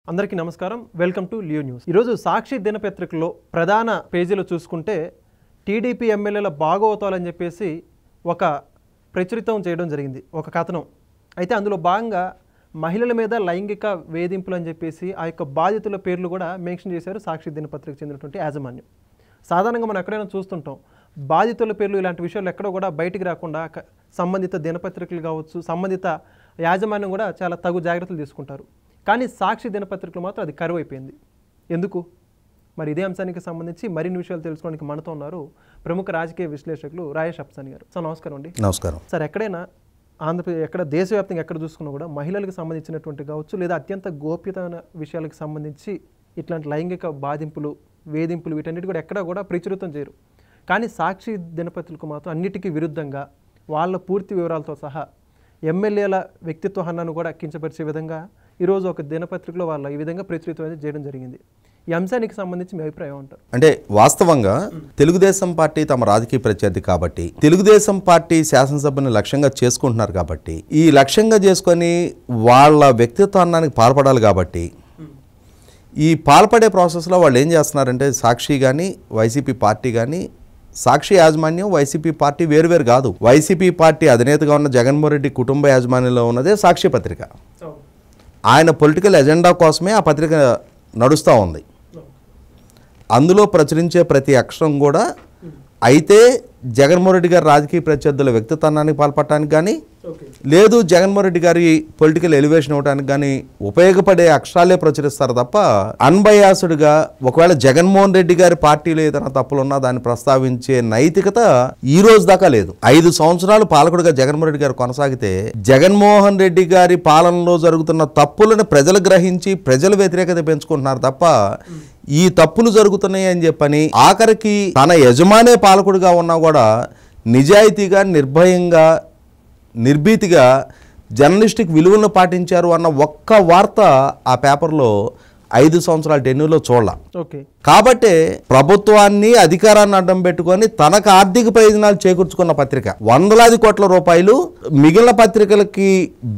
అందరికీ నమస్కారం. Welcome to Leo news. ఈరోజు సాక్షి దినపత్రికలో ప్రధాన పేజీలో చూసుకుంటే టీడీపీ ఎమ్మెల్యేల భాగవతాలని చెప్పేసి ఒక ప్రచురితం చేయడం జరిగింది, ఒక కథనం. అయితే అందులో భాగంగా మహిళల మీద లైంగిక వేధింపులు అని చెప్పేసి ఆ యొక్క బాధితుల పేర్లు కూడా మెన్షన్ చేశారు సాక్షి దినపత్రిక చెందినటువంటి యాజమాన్యం. సాధారణంగా మనం ఎక్కడైనా చూస్తుంటాం, బాధితుల పేర్లు ఇలాంటి విషయాలు ఎక్కడో కూడా బయటికి రాకుండా సంబంధిత దినపత్రికలు కావచ్చు, సంబంధిత యాజమాన్యం కూడా చాలా తగు జాగ్రత్తలు తీసుకుంటారు. కానీ సాక్షి దినపత్రికలు మాత్రం అది కరువైపోయింది. ఎందుకు? మరి ఇదే అంశానికి సంబంధించి మరిన్ని విషయాలు తెలుసుకోవడానికి మనతో ఉన్నారు ప్రముఖ రాజకీయ విశ్లేషకులు రాయేష్ అప్సాని గారు. సార్ నమస్కారం అండి. నమస్కారం సార్. ఎక్కడైనా ఆంధ్రప్రదేశ్ ఎక్కడ దేశవ్యాప్తంగా ఎక్కడ చూసుకున్నా కూడా మహిళలకు సంబంధించినటువంటి కావచ్చు లేదా అత్యంత గోప్యతమైన విషయాలకు సంబంధించి ఇట్లాంటి లైంగిక బాధింపులు, వేధింపులు వీటన్నిటి కూడా ఎక్కడా కూడా ప్రచురితం చేయరు. కానీ సాక్షి దినపత్రికలకు మాత్రం అన్నిటికీ విరుద్ధంగా వాళ్ళ పూర్తి వివరాలతో సహా ఎమ్మెల్యేల వ్యక్తిత్వ హన్నాను కూడా కించపరిచే విధంగా ఈరోజు ఒక దినపత్రికలో వాళ్ళ ఈ విధంగా ప్రచురితం చేయడం జరిగింది. ఈ అంశానికి సంబంధించి మీ అభిప్రాయం ఉంటారు? అంటే వాస్తవంగా తెలుగుదేశం పార్టీ తమ రాజకీయ ప్రత్యర్థి కాబట్టి, తెలుగుదేశం పార్టీ శాసనసభను లక్ష్యంగా చేసుకుంటున్నారు కాబట్టి, ఈ లక్ష్యంగా చేసుకొని వాళ్ళ వ్యక్తిత్వానికి పాల్పడాలి కాబట్టి ఈ పాల్పడే ప్రాసెస్లో వాళ్ళు ఏం చేస్తున్నారంటే సాక్షి కానీ వైసీపీ పార్టీ కానీ, సాక్షి యాజమాన్యం వైసీపీ పార్టీ వేరువేరు కాదు. వైసీపీ పార్టీ అధినేతగా ఉన్న జగన్మోహన్ రెడ్డి కుటుంబ యాజమాన్యంలో ఉన్నదే సాక్షి పత్రిక. ఆయన పొలిటికల్ ఎజెండా కోసమే ఆ పత్రిక నడుస్తూ ఉంది. అందులో ప్రచురించే ప్రతి అక్షరం కూడా అయితే జగన్మోహన్ రెడ్డి గారి రాజకీయ ప్రత్యర్థుల వ్యక్తిత్వానికి పాల్పడటానికి కానీ, లేదు జగన్మోహన్ రెడ్డి గారి పొలిటికల్ ఎలివేషన్ ఇవ్వడానికి కానీ ఉపయోగపడే అక్షరాలే ప్రచురిస్తారు తప్ప అన్బయాస్డ్గా ఒకవేళ జగన్మోహన్ రెడ్డి గారి పార్టీలో ఏదైనా తప్పులున్నా దాన్ని ప్రస్తావించే నైతికత ఈ రోజు దాకా లేదు. 5 సంవత్సరాలు పాలకుడిగా జగన్మోహన్ రెడ్డి గారు కొనసాగితే జగన్మోహన్ రెడ్డి గారి పాలనలో జరుగుతున్న తప్పులను ప్రజలు గ్రహించి ప్రజలు వ్యతిరేకత పెంచుకుంటున్నారు తప్ప ఈ తప్పులు జరుగుతున్నాయి అని చెప్పని ఆఖరికి తన యజమానే పాలకుడిగా ఉన్నా కూడా నిజాయితీగా, నిర్భయంగా, నిర్భీతిగా జర్నలిస్టిక్ విలువలను పాటించారు అన్న ఒక్క వార్త ఆ పేపర్లో 5 సంవత్సరాల టెన్యూర్లో చూడాల. కాబట్టే ప్రభుత్వాన్ని, అధికారాన్ని అడ్డం పెట్టుకొని తనకు ఆర్థిక ప్రయోజనాలు చేకూర్చుకున్న పత్రిక, వందలాది కోట్ల రూపాయలు మిగిలిన పత్రికలకి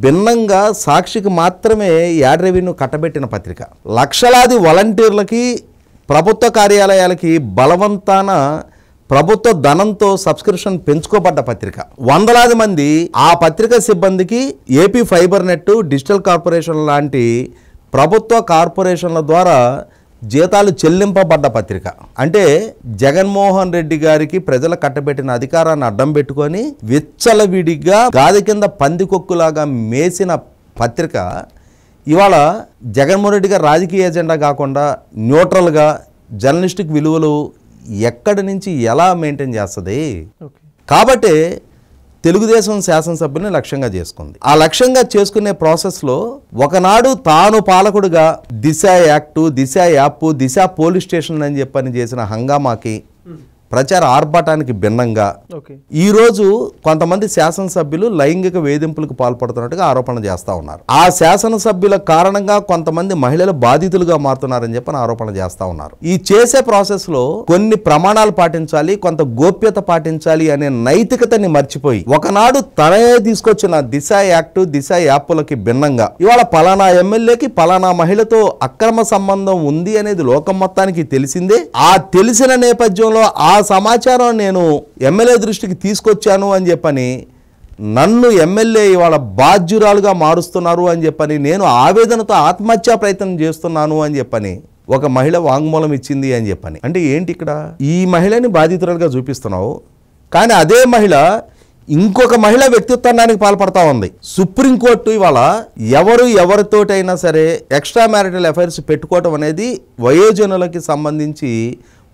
భిన్నంగా సాక్షికి మాత్రమే యాడ్ రెవెన్యూ కట్టబెట్టిన పత్రిక, లక్షలాది వాలంటీర్లకి, ప్రభుత్వ కార్యాలయాలకి బలవంతాన ప్రభుత్వ ధనంతో సబ్స్క్రిప్షన్ పెంచుకోబడ్డ పత్రిక, వందలాది మంది ఆ పత్రిక సిబ్బందికి AP fibre net, digital corporation లాంటి ప్రభుత్వ కార్పొరేషన్ల ద్వారా జీతాలు చెల్లింపబడ్డ పత్రిక. అంటే జగన్మోహన్ రెడ్డి గారికి ప్రజలు కట్టబెట్టిన అధికారాన్ని అడ్డం పెట్టుకొని విచ్చలవిడిగా గాది కింద పందికొక్కులాగా మేసిన పత్రిక ఇవాళ జగన్మోహన్ రెడ్డి గారు రాజకీయ ఎజెండా కాకుండా న్యూట్రల్గా జర్నలిస్టిక్ విలువలు ఎక్కడి నుంచి ఎలా మెయింటైన్ చేస్తుంది? కాబట్టి తెలుగుదేశం శాసనసభ్యుల్ని లక్ష్యంగా చేసుకుంది. ఆ లక్ష్యంగా చేసుకునే ప్రాసెస్లో ఒకనాడు తాను పాలకుడుగా దిశ యాక్టు, దిశ యాప్, దిశ పోలీస్ స్టేషన్ అని చెప్పని చేసిన హంగామాకి, ప్రచార ఆర్భాటానికి భిన్నంగా ఈరోజు కొంతమంది శాసనసభ్యులు లైంగిక వేధింపులకు పాల్పడుతున్నట్టుగా ఆరోపణ చేస్తూ ఉన్నారు. ఆ శాసనసభ్యుల కారణంగా కొంతమంది మహిళలు బాధితులుగా మారుతున్నారని చెప్పని ఆరోపణ చేస్తూ ఉన్నారు. ఈ చేసే ప్రాసెస్ లో కొన్ని ప్రమాణాలు పాటించాలి, కొంత గోప్యత పాటించాలి అనే నైతికతని మర్చిపోయి ఒకనాడు తనే తీసుకొచ్చిన దిశ యాక్టు, దిశ యాప్లకి భిన్నంగా ఇవాళ పలానా ఎమ్మెల్యేకి పలానా మహిళతో అక్రమ సంబంధం ఉంది అనేది లోకం మొత్తానికి తెలిసిందే. ఆ తెలిసిన నేపథ్యంలో ఆ సమాచారం నేను ఎమ్మెల్యే దృష్టికి తీసుకొచ్చాను అని చెప్పని నన్ను ఎమ్మెల్యే ఇవాళ బాధ్యురాలుగా మారుస్తున్నారు అని చెప్పని, నేను ఆవేదనతో ఆత్మహత్యా ప్రయత్నం చేస్తున్నాను అని చెప్పని ఒక మహిళ వాంగ్మూలం ఇచ్చింది అని చెప్పని. అంటే ఏంటి ఇక్కడ? ఈ మహిళని బాధితురాలుగా చూపిస్తున్నావు, కానీ అదే మహిళ ఇంకొక మహిళ వ్యక్తిత్వానికి పాల్పడతా ఉంది. సుప్రీంకోర్టు ఇవాళ ఎవరితోటైనా సరే ఎక్స్ట్రా మ్యారిటల్ అఫైర్స్ పెట్టుకోవటం అనేది వయోజనులకి సంబంధించి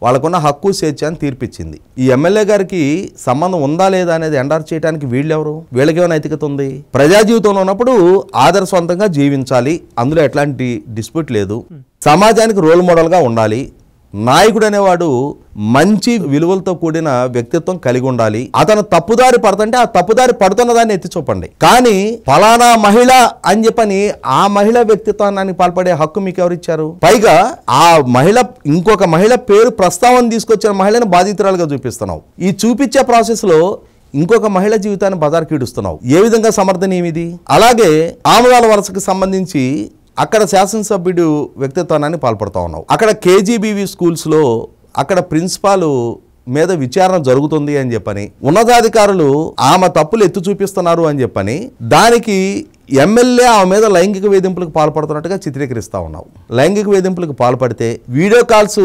వాళ్ళకున్న హక్కు, స్వేచ్ఛ అని తీర్పిచ్చింది. ఈ ఎమ్మెల్యే గారికి సంబంధం ఉందా లేదా అనేది ఎండార్ చేయడానికి వీళ్ళెవరు? వీళ్ళకేమైనా నైతికత ఉంది? ప్రజా జీవితంలో ఉన్నప్పుడు ఆదర్శవంతంగా జీవించాలి, అందులో ఎట్లాంటి డిస్ప్యూట్ లేదు. సమాజానికి రోల్ మోడల్గా ఉండాలి. నాయకుడు అనేవాడు మంచి విలువలతో కూడిన వ్యక్తిత్వం కలిగి ఉండాలి. అతను తప్పుదారి పడుతుంటే ఆ తప్పుదారి పడుతున్న దాన్ని ఎత్తి చూపండి. కానీ ఫలానా మహిళ అని చెప్పని ఆ మహిళ వ్యక్తిత్వానికి పాల్పడే హక్కు మీకు ఎవరిచ్చారు? పైగా ఆ మహిళ ఇంకొక మహిళ పేరు ప్రస్తావన తీసుకొచ్చిన మహిళను బాధితురాలుగా చూపిస్తున్నావు. ఈ చూపించే ప్రాసెస్ లో ఇంకొక మహిళ జీవితాన్ని బజార్కి ఈడుస్తున్నావు. ఏ విధంగా సమర్థనీయం ఇది? అలాగే ఆముదాల వలసకు సంబంధించి అక్కడ శాసనసభ్యుడు వ్యక్తిత్వాన్ని పాల్పడుతూ ఉన్నావు. అక్కడ కేజీబీవీ స్కూల్స్లో అక్కడ ప్రిన్సిపాల్ మీద విచారణ జరుగుతుంది అని చెప్పని, ఉన్నతాధికారులు ఆమె తప్పులు ఎత్తి చూపిస్తున్నారు అని చెప్పని, దానికి ఎమ్మెల్యే ఆమె మీద లైంగిక వేధింపులకు పాల్పడుతున్నట్టుగా చిత్రీకరిస్తూ ఉన్నావు. లైంగిక వేధింపులకు పాల్పడితే వీడియో కాల్స్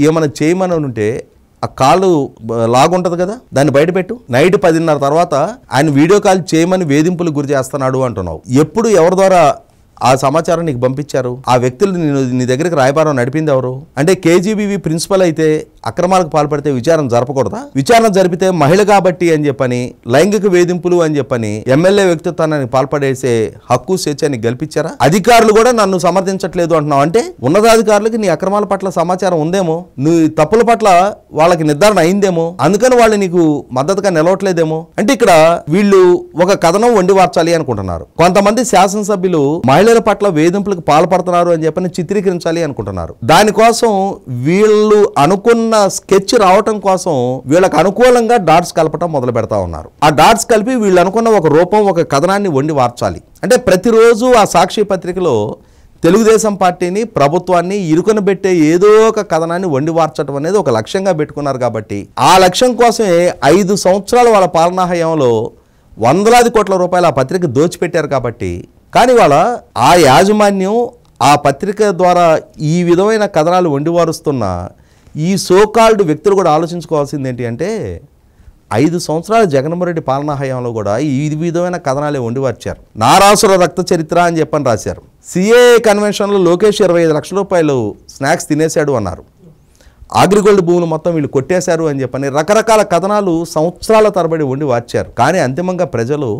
ఏమైనా చేయమని ఉంటే ఆ కాళ్ళు లాగుంటుంది కదా, దాన్ని బయటపెట్టు. నైట్ 10:30 తర్వాత ఆయన వీడియో కాల్ చేయమని వేధింపులకు గురి చేస్తున్నాడు అంటున్నావు. ఎప్పుడు ఎవరి ద్వారా ఆ సమాచారం నీకు పంపించారు? ఆ వ్యక్తులు నీ దగ్గరికి రాయబారం నడిపింది ఎవరు? అంటే కేజీబీవీ ప్రిన్సిపల్ అయితే అక్రమాలకు పాల్పడితే విచారణ జరపకూడదా? విచారణ జరిపితే మహిళ కాబట్టి అని చెప్పని, లైంగిక వేధింపులు అని చెప్పని ఎమ్మెల్యే వ్యక్తిత్వాన్ని పాల్పడేసే హక్కు స్వేచ్ఛని గెలిపించారా? అధికారులు కూడా నన్ను సమర్థించట్లేదు అంటున్నావు. అంటే ఉన్నతాధికారులకి నీ అక్రమాల పట్ల సమాచారం ఉందేమో, నీ తప్పుల పట్ల వాళ్ళకి నిర్ధారణ అయిందేమో, అందుకని వాళ్ళు నీకు మద్దతుగా నిలవట్లేదేమో. అంటే ఇక్కడ వీళ్ళు ఒక కథనం వండి వార్చాలి అనుకుంటున్నారు. కొంతమంది శాసనసభ్యులు మహిళల పట్ల వేధింపులకు పాల్పడుతున్నారు అని చెప్పని చిత్రీకరించాలి అనుకుంటున్నారు. దానికోసం వీళ్ళు అనుకున్న స్కెచ్ రావటం కోసం వీళ్ళకి అనుకూలంగా డాట్స్ కలపటం మొదలు పెడతా ఉన్నారు. ఆ డాట్స్ కలిపి వీళ్ళు అనుకున్న ఒక రూపం, ఒక కథనాన్ని వండి వార్చాలి. అంటే ప్రతిరోజు ఆ సాక్షి పత్రికలో తెలుగుదేశం పార్టీని, ప్రభుత్వాన్ని ఇరుకునబెట్టే ఏదో ఒక కథనాన్ని వండి వార్చడం అనేది ఒక లక్ష్యంగా పెట్టుకున్నారు. కాబట్టి ఆ లక్ష్యం కోసమే 5 సంవత్సరాల వాళ్ళ పాలనా హయాంలో వందలాది కోట్ల రూపాయలు ఆ పత్రిక దోచిపెట్టారు. కాబట్టి కానీ వాళ్ళ ఆ యాజమాన్యం ఆ పత్రిక ద్వారా ఈ విధమైన కథనాలు వండివారుస్తున్న ఈ సోకాల్డ్ వ్యక్తులు కూడా ఆలోచించుకోవాల్సింది ఏంటి అంటే, 5 సంవత్సరాల జగన్మోహన్ రెడ్డి పాలనా హయాంలో కూడా ఈ విధమైన కథనాలే వండివార్చారు. నారాసుర రక్త చరిత్ర అని చెప్పని రాశారు. సిఏఏ కన్వెన్షన్లో లోకేష్ 25 లక్షల రూపాయలు స్నాక్స్ తినేశాడు అన్నారు. అగ్రిగోల్డ్ భూములు మొత్తం వీళ్ళు కొట్టేశారు అని చెప్పని రకరకాల కథనాలు సంవత్సరాల తరబడి వండి వార్చారు. కానీ అంతిమంగా ప్రజలు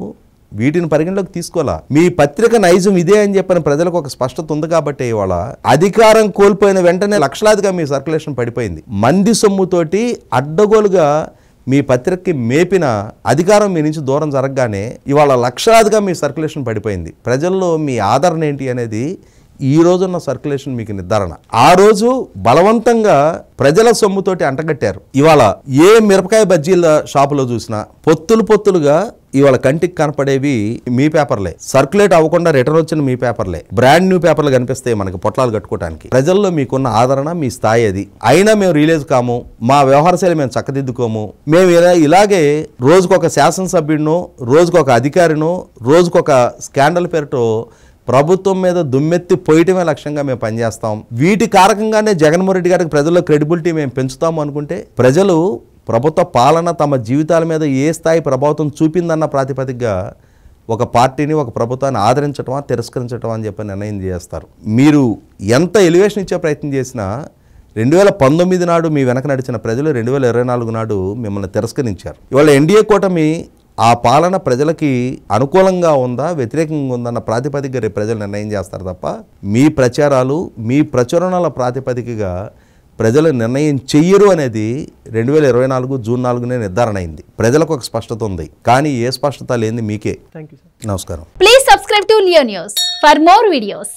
వీటిని పరిగణలోకి తీసుకోవాలా. మీ పత్రిక నైజం ఇదే అని చెప్పని ప్రజలకు ఒక స్పష్టత ఉంది. కాబట్టి ఇవాళ అధికారం కోల్పోయిన వెంటనే లక్షలాదిగా మీ సర్క్యులేషన్ పడిపోయింది. మంది సొమ్ముతోటి అడ్డగోలుగా మీ పత్రికకి మేపిన అధికారం మీ నుంచి దూరం జరగగానే ఇవాళ లక్షలాదిగా మీ సర్క్యులేషన్ పడిపోయింది. ప్రజల్లో మీ ఆదరణ ఏంటి అనేది ఈ రోజున్న సర్క్యులేషన్ మీకు నిర్ధారణ. ఆ రోజు బలవంతంగా ప్రజల సొమ్ముతోటి అంటగట్టారు. ఇవాళ ఏ మిరపకాయ బజ్జీల షాపులో చూసినా పొత్తులుగా ఇవాళ కంటికి కనపడేవి మీ పేపర్లే, సర్క్యులేట్ అవ్వకుండా రిటర్న్ వచ్చిన మీ పేపర్లే, బ్రాండ్ న్యూ పేపర్లు కనిపిస్తాయి మనకి పొట్లాలు కట్టుకోవడానికి. ప్రజల్లో మీకున్న ఆదరణ, మీ స్థాయి అది. అయినా మేము రిలీజ్ కాము, మా వ్యవహార శైలి మేము చక్కదిద్దుకోము, మేము ఇలాగే రోజుకొక శాసనసభ్యుడినో, రోజుకొక అధికారినో, రోజుకొక స్కాండల్ పేరుతో ప్రభుత్వం మీద దుమ్మెత్తి పోయటమే లక్ష్యంగా మేము పనిచేస్తాం. వీటి కారకంగానే జగన్మోహన్ రెడ్డి గారికి ప్రజల్లో క్రెడిబిలిటీ మేము పెంచుతాము అనుకుంటే, ప్రజలు ప్రభుత్వ పాలన తమ జీవితాల మీద ఏ స్థాయి ప్రభావితం చూపిందన్న ప్రాతిపదికగా ఒక పార్టీని, ఒక ప్రభుత్వాన్ని ఆదరించటమా, తిరస్కరించటమా అని చెప్పి నిర్ణయం చేస్తారు. మీరు ఎంత ఎలివేషన్ ఇచ్చే ప్రయత్నం చేసినా 2019 నాడు మీ వెనక నడిచిన ప్రజలు 2024 నాడు మిమ్మల్ని తిరస్కరించారు. ఇవాళ ఎన్డీఏ కూటమి ఆ పాలన ప్రజలకి అనుకూలంగా ఉందా, వ్యతిరేకంగా ఉందన్న ప్రాతిపదికగా రేపు ప్రజలు నిర్ణయం చేస్తారు తప్ప మీ ప్రచారాలు, మీ ప్రచురణల ప్రాతిపదికగా ప్రజలు నిర్ణయం చెయ్యరు అనేది 2024 జూన్ 4నే నిర్ధారణ అయింది. ప్రజలకు ఒక స్పష్టత ఉంది, కానీ ఏ స్పష్టత లేని మీకే. Thank you sir. నమస్కారం. Please subscribe to Leo News for more videos.